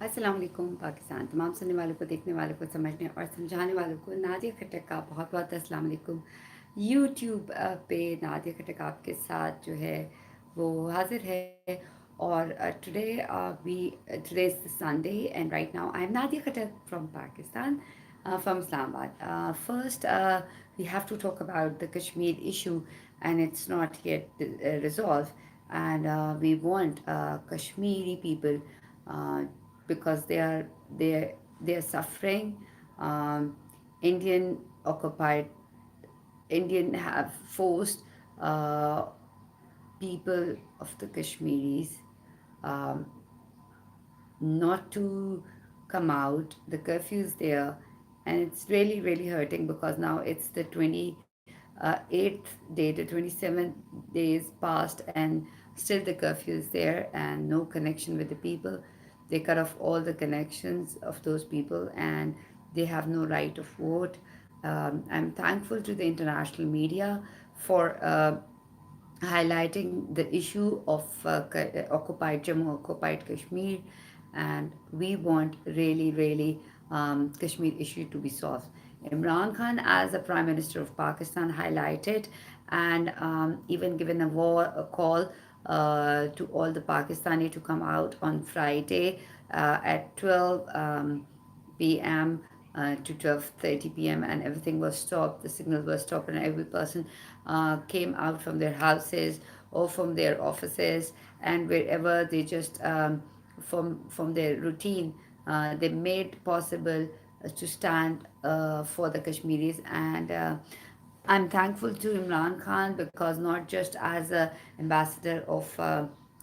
अस्सलाम वालेकुम पाकिस्तान तमाम सुनने वालों को, देखने वालों को, समझने और समझाने वालों को नादिया खट्टक का बहुत बहुत अस्सलाम वालेकुम। यूट्यूब पे नादिया खट्टक आपके साथ जो है वो हाजिर है। और today we today is Sunday and right now I am Nadia Khattak from Pakistan, from Islamabad. First, we have to talk about the Kashmir issue, and it's not yet resolved. And we want Kashmiri people, uh, because they are suffering. Um, Indian occupied Indian have forced uh, people of the Kashmiris um, not to come out. The curfew's there, and it's really, really hurting because now it's the 28th day, the 27th days passed, and still the curfew is there, and no connection with the people. They cut off all the connections of those people, and they have no right of vote. I'm thankful to the international media for highlighting the issue of occupied Jammu, occupied Kashmir, and we want really, really Kashmir issue to be solved. Imran Khan, as the Prime Minister of Pakistan, highlighted and even given a call to all the Pakistani to come out on Friday at 12 p.m. To 12:30 p.m. and everything was stopped. The signals were stopped, and every person came out from their houses or from their offices and wherever they just from their routine. They made possible to stand for the Kashmiris, and I'm thankful to Imran Khan because not just as a ambassador of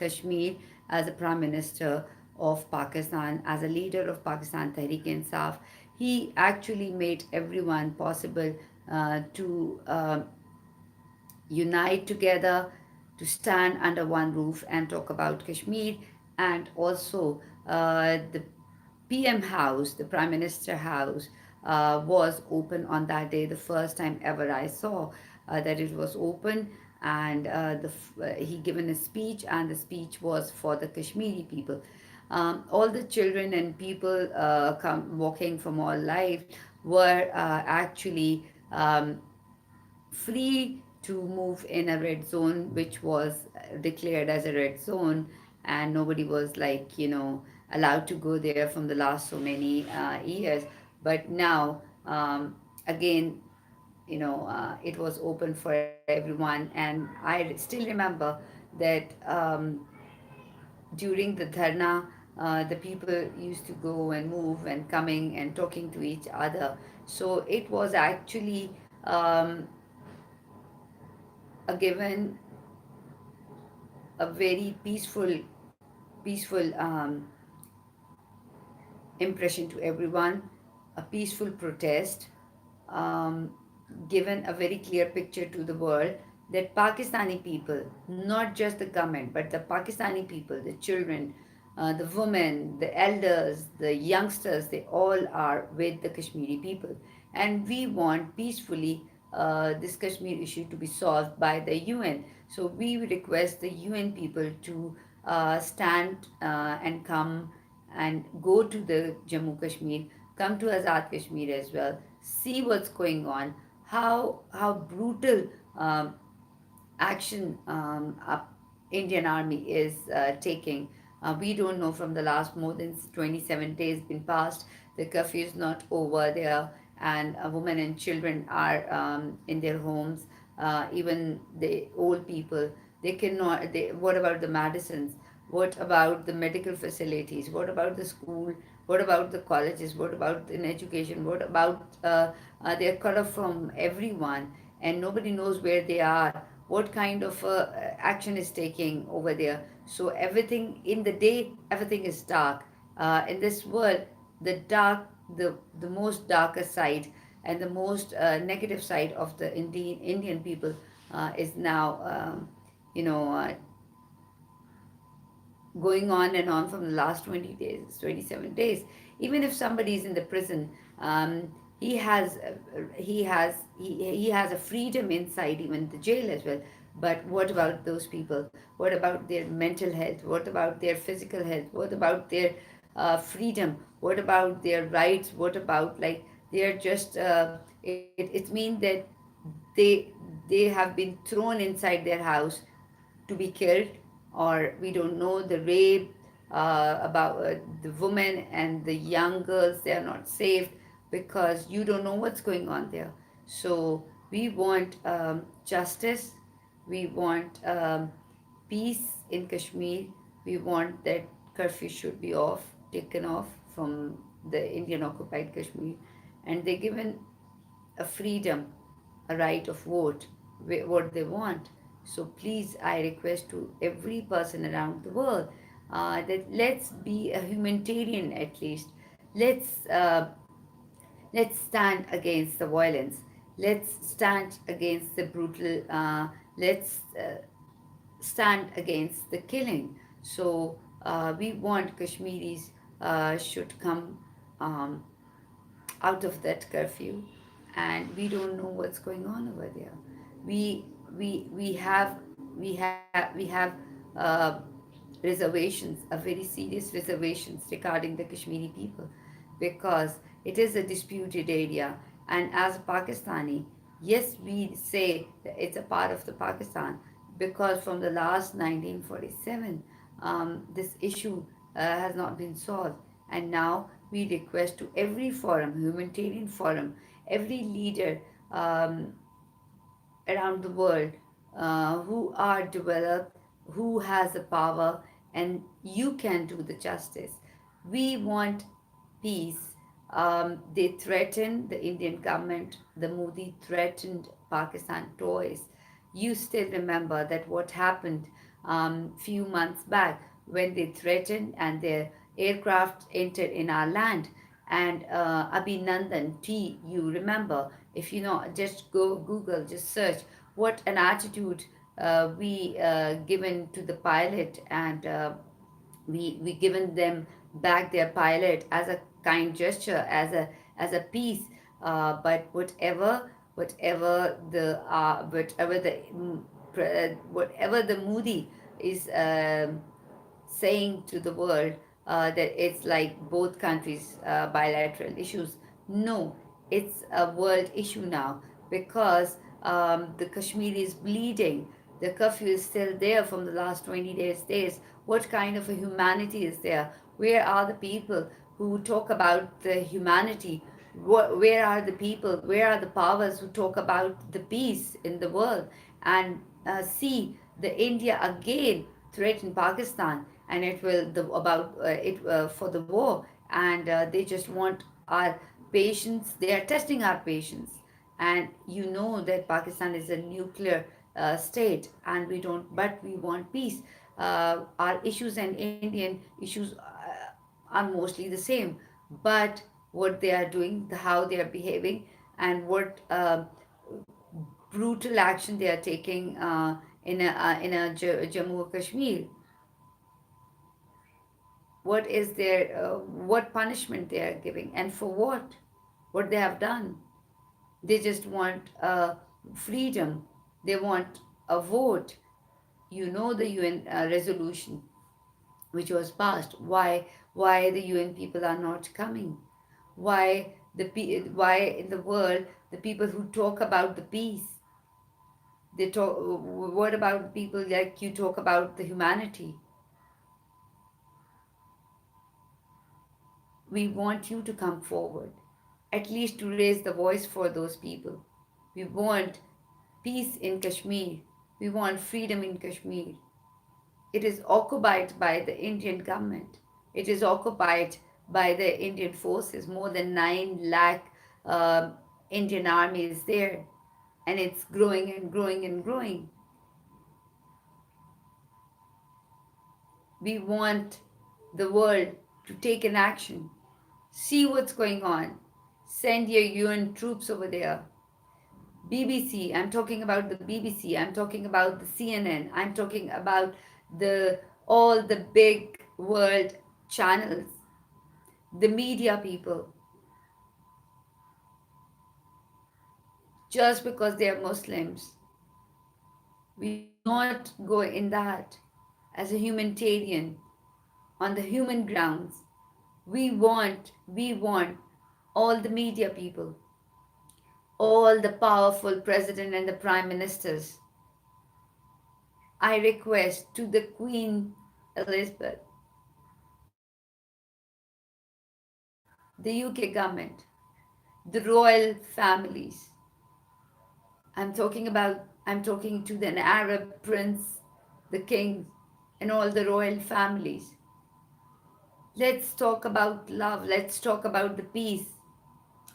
Kashmir, as a prime minister of Pakistan, as a leader of Pakistan Tehreek-e-Insaf, he actually made everyone possible to unite together, to stand under one roof and talk about Kashmir. And also, the PM House, the Prime Minister House, was open on that day. The first time ever I saw that it was open, and he given a speech, and the speech was for the Kashmiri people. All the children and people come walking from all life were actually free to move in a red zone, which was declared as a red zone, and nobody was like, allowed to go there from the last so many years. But now, again, it was open for everyone, and I still remember that during the dharna, the people used to go and move and coming and talking to each other. So it was actually a given a very peaceful impression to everyone, a peaceful protest, um, given a very clear picture to the world that Pakistani people, not just the government, but the Pakistani people, the children, the women, the elders, the youngsters, they all are with the Kashmiri people. And we want peacefully this Kashmir issue to be solved by the UN. So we request the UN people to stand and come and go to the Jammu Kashmir, come to Azad Kashmir as well, see what's going on, how brutal action Indian Army is taking. We don't know, from the last more than 27 days been passed, the curfew is not over there, and women and children are in their homes. Even the old people, they cannot. What about the medicines? What about the medical facilities? What about the school? What about the colleges? What about in education? What about they're cut off from everyone, and nobody knows where they are, what kind of action is taking over there. So everything in the day, everything is dark. In this world, the dark, the most darker side and the most negative side of the Indian people is now, you know, uh, going on and on from the last 20 days, 27 days. Even if somebody is in the prison, he has he has a freedom inside even the jail as well. But what about those people? What about their mental health? What about their physical health? What about their freedom? What about their rights? What about, like, they are just it means that they they have been thrown inside their house to be killed, or we don't know the rape, about the women and the young girls, they are not saved because you don't know what's going on there. So we want justice, we want peace in Kashmir. We want that curfew should be off, taken off from the Indian occupied Kashmir, and they're given a freedom, a right of vote, what they want. So please, I request to every person around the world that let's be a humanitarian at least. Let's uh, let's stand against the violence. Let's stand against the brutal. Let's stand against the killing. So we want Kashmiris should come um, out of that curfew, and we don't know what's going on over there. We we we have we have we have uh, reservations, a very serious reservations regarding the Kashmiri people, because it is a disputed area. And as a Pakistani, yes, we say that it's a part of the Pakistan, because from the last 1947, this issue has not been solved. And now we request to every forum, humanitarian forum, every leader um, around the world who are developed, who has the power, and you can do the justice. We want peace. They threatened the Indian government, the Modi threatened Pakistan twice. You still remember that what happened few months back when they threatened and their aircraft entered in our land. And Abhinandan T, you remember, if you know, just go Google, just search what an attitude we given to the pilot, and we given them back their pilot as a kind gesture, as a peace. But whatever the Moody is saying to the world, that it's like both countries bilateral issues. No, it's a world issue now, because the Kashmir is bleeding. The curfew is still there from the last 20 days. What kind of a humanity is there? Where are the people who talk about the humanity? Where are the people? Where are the powers who talk about the peace in the world? And see, the India again threaten Pakistan, and it will the about it for the war, and they just want our patience. They are testing our patience, and you know that Pakistan is a nuclear state, and we don't. But we want peace. Our issues and Indian issues are mostly the same, but what they are doing, how they are behaving, and what brutal action they are taking in a Jammu and Kashmir. What is their what punishment they are giving, and for what they have done. They just want freedom, they want a vote. You know the UN resolution which was passed. Why the UN people are not coming? Why in the world the people who talk about the peace, they talk, what about people like you talk about the humanity? We want you to come forward, at least to raise the voice for those people. We want peace in Kashmir. We want freedom in Kashmir. It is occupied by the Indian government. It is occupied by the Indian forces. More than 9 lakh Indian army is there, and it's growing and growing and growing. We want the world to take an action. See what's going on. Send your UN troops over there. BBC, I'm talking about the BBC, I'm talking about the CNN, I'm talking about the all the big world channels, the media people, just because they are Muslims. We will not go in that as a humanitarian on the human grounds. We want all the media people, all the powerful president and the prime ministers. I request to the Queen Elizabeth, the UK government, the royal families. I'm talking to the Arab prince, the king, and all the royal families. Let's talk about love. Let's talk about the peace.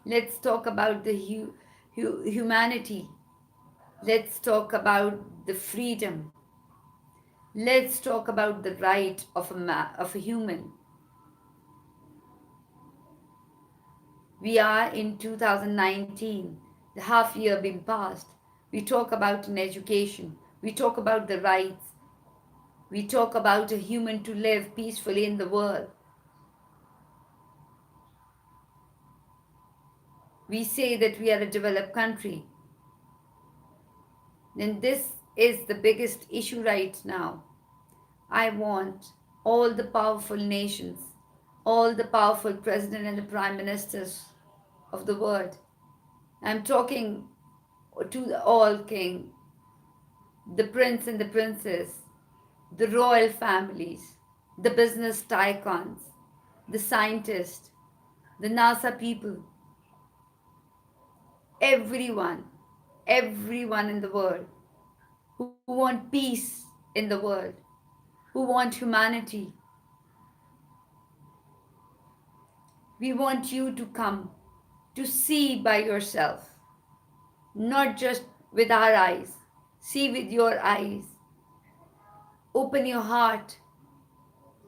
Let's talk about the humanity. Let's talk about the freedom. Let's talk about the right of a human. We are in 2019, the half year been passed. We talk about an education. We talk about the rights. We talk about a human to live peacefully in the world. We say that we are a developed country. Then this is the biggest issue right now. I want all the powerful nations, all the powerful president and the prime ministers of the world. I'm talking to the all king, the prince and the princess, the royal families, the business tycoons, the scientists, the NASA people, everyone, everyone in the world who want peace in the world, who want humanity. We want you to come to see by yourself, not just with our eyes. See with your eyes. Open your heart.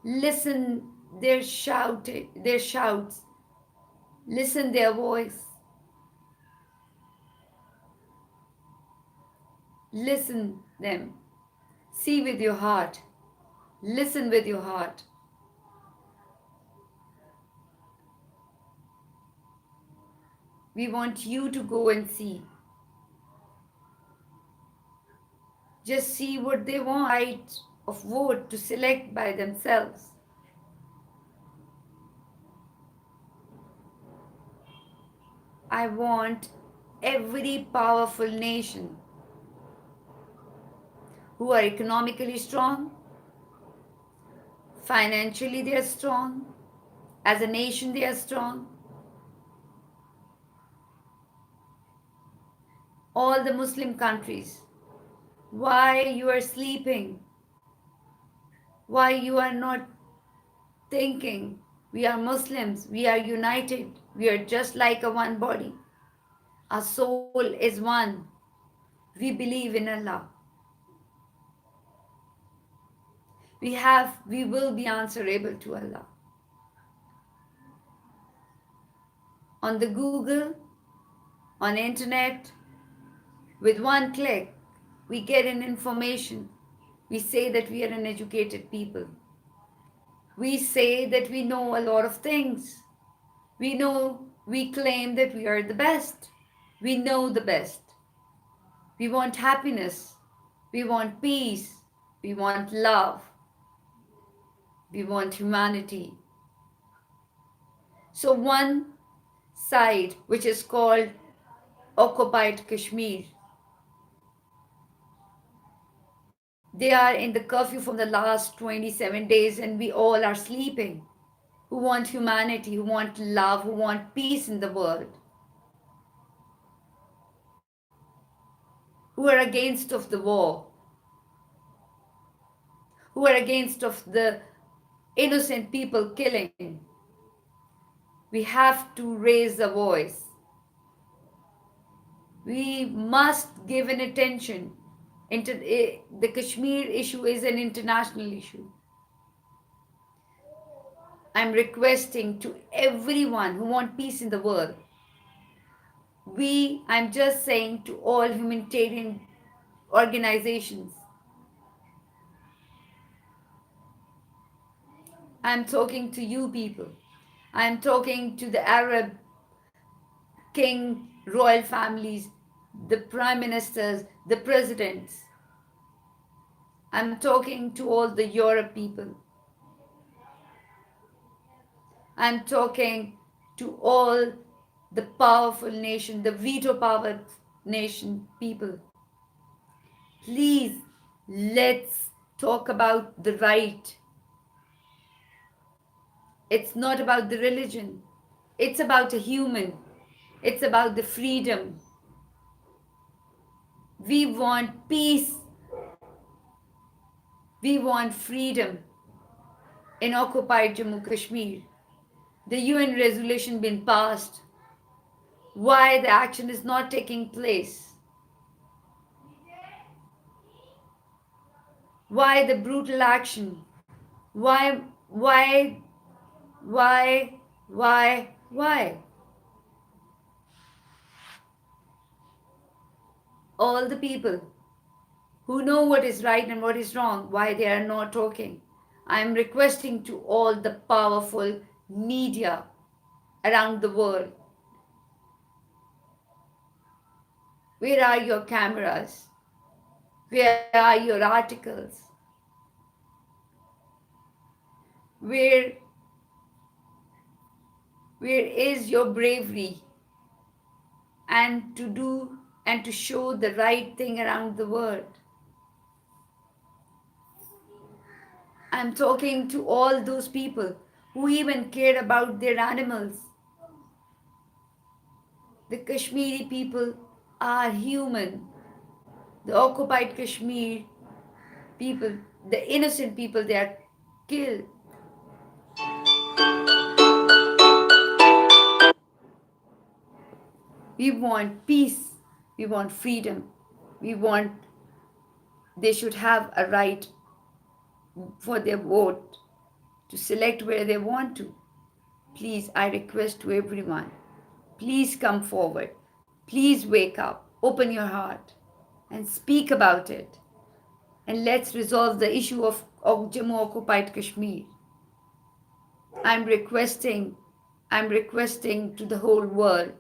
Listen their shouts. Listen their voice. Listen them. See with your heart. Listen with your heart. We want you to go and see. Just see what they want. Right of vote to select by themselves. I want every powerful nation who are economically strong, financially they are strong, as a nation they are strong. All the Muslim countries, why you are sleeping? Why you are not thinking? We are Muslims, we are united, we are just like a one body. Our soul is one. We believe in Allah. We will be answerable to Allah. On the Google, on internet, with one click, we get an information. We say that we are an educated people. We say that we know a lot of things. We claim that we are the best. We know the best. We want happiness. We want peace. We want love. We want humanity. So one side, which is called occupied Kashmir, they are in the curfew from the last 27 days and we all are sleeping. Who want humanity, who want love, who want peace in the world, who are against of the war, who are against of the innocent people killing. We have to raise a voice. We must give an attention. The Kashmir issue is an international issue. I'm requesting to everyone who want peace in the world. I'm just saying to all humanitarian organizations, I'm talking to you people. I'm talking to the Arab king, royal families, the prime ministers, the presidents. I'm talking to all the Europe people. I'm talking to all the powerful nation, the veto powered nation people. Please, let's talk about the right. It's not about the religion, it's about a human, it's about the freedom. We want peace, we want freedom in occupied Jammu Kashmir. The UN resolution been passed. Why the action is not taking place? Why the brutal action? Why, why, why? All the people who know what is right and what is wrong, why they are not talking. I am requesting to all the powerful media around the world, where are your cameras? Where are your articles? Where, where is your bravery and to do and to show the right thing around the world? I'm talking to all those people who even care about their animals. The Kashmiri people are human. The occupied Kashmir people, the innocent people, they are killed. We want peace. We want freedom. We want they should have a right for their vote to select where they want to. Please, I request to everyone, please come forward. Please wake up, open your heart, and speak about it. And let's resolve the issue of Jammu occupied Kashmir. I'm requesting, I'm requesting to the whole world.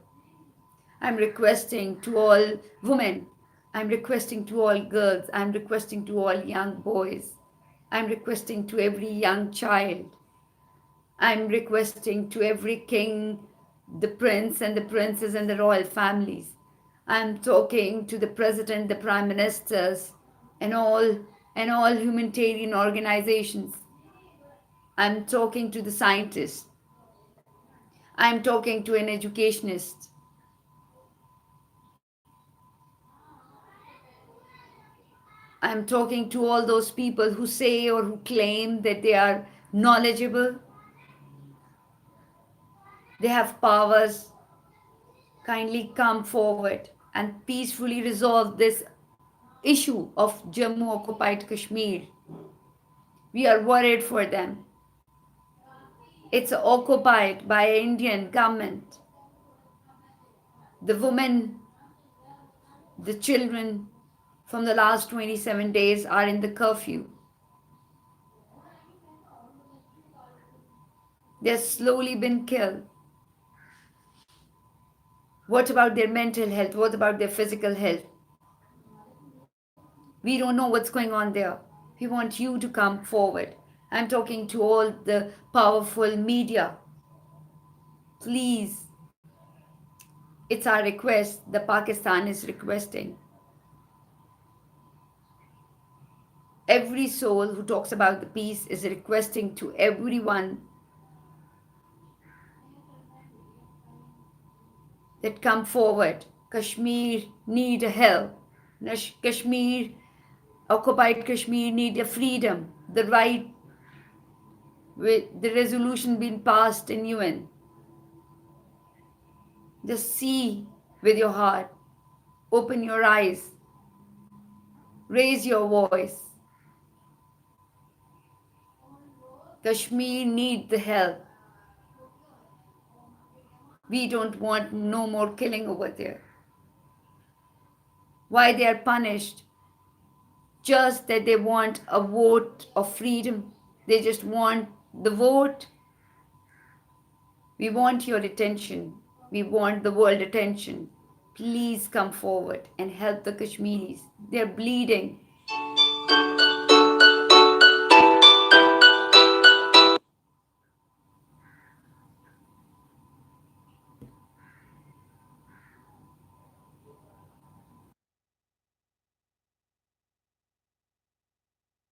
I'm requesting to all women. I'm requesting to all girls. I'm requesting to all young boys. I'm requesting to every young child. I'm requesting to every king, the prince and the princess and the royal families. I'm talking to the president, the prime ministers, and all humanitarian organizations. I'm talking to the scientists. I'm talking to an educationist. I'm talking to all those people who say or who claim that they are knowledgeable, they have powers. Kindly come forward and peacefully resolve this issue of Jammu occupied Kashmir. We are worried for them. It's occupied by Indian government. The women, the children from the last 27 days are in the curfew. They're slowly been killed. What about their mental health? What about their physical health? We don't know what's going on there. We want you to come forward. I'm talking to all the powerful media. Please, it's our request. The Pakistan is requesting. Every soul who talks about the peace is requesting to everyone that come forward. Kashmir need a help. Kashmir, occupied Kashmir need a freedom, the right with the resolution being passed in UN. Just see with your heart, open your eyes, raise your voice. Kashmir need the help. We don't want no more killing over there. Why they are punished? Just that they want a vote of freedom. They just want the vote. We want your attention. We want the world attention. Please come forward and help the Kashmiris. They're bleeding.